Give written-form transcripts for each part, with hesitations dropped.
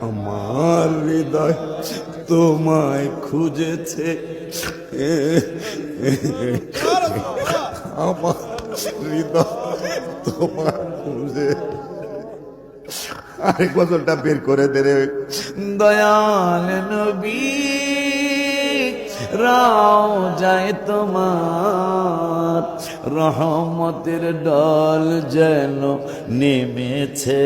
আমার হৃদয় তোমায় খুঁজেছে, আমার হৃদয় তোমায় খুঁজে। আরেক বছরটা বের করে দে রে। দয়াল নবী রাও যায় তোমার, রহমতের ডল যেন নেমেছে।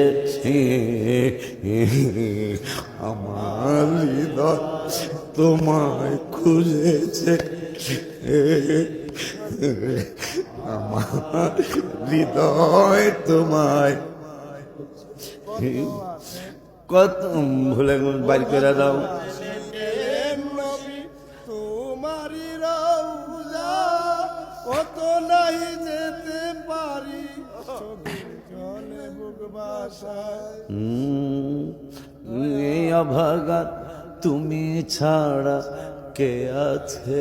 আমার হৃদয় তোমায় খুঁজেছে, আমার হৃদয় তোমায় কত ভুলে বাইর করে দাও। তোমারি রওজা কত নাই যেতে পারি, চলে বুক বাসায়। এই অভাগা তুমি ছাড়া কে আছে?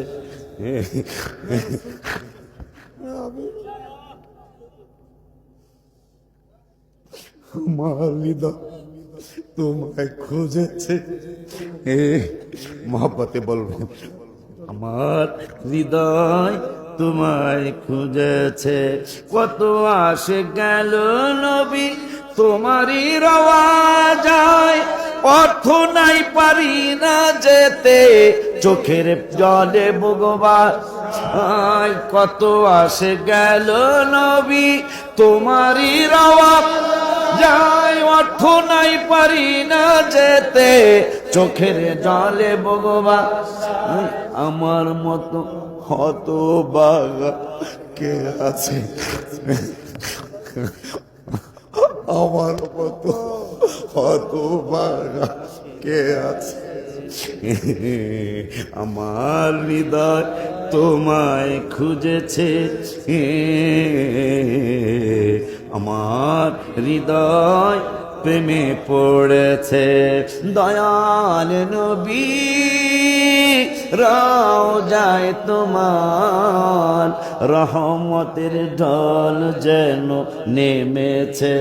আমার হৃদয় তোমায় খুঁজেছে। মহব্বতে বলবো, আমার হৃদয় তোমায় খুঁজেছে। কত আসে গেল নবী তোমারই রওয়া যায়, অর্থ নাই পারি না যেতে, চোখের জলে ভগবা। কত আসে গেল নবী তোমারই রওয়া যায়, অর্থ নাই পারি না যেতে, চোখের জলে ভগবা। আমার মতো হতভাগা কে আছে? আমার মতো হতভাগা কে আছে? আমার হৃদয় তোমায় খুঁজেছে, আমার হৃদয় প্রেমে পড়েছে। দয়াল নবী রাও যায় তোমার, রহমতের ঢল যেন নেমেছে।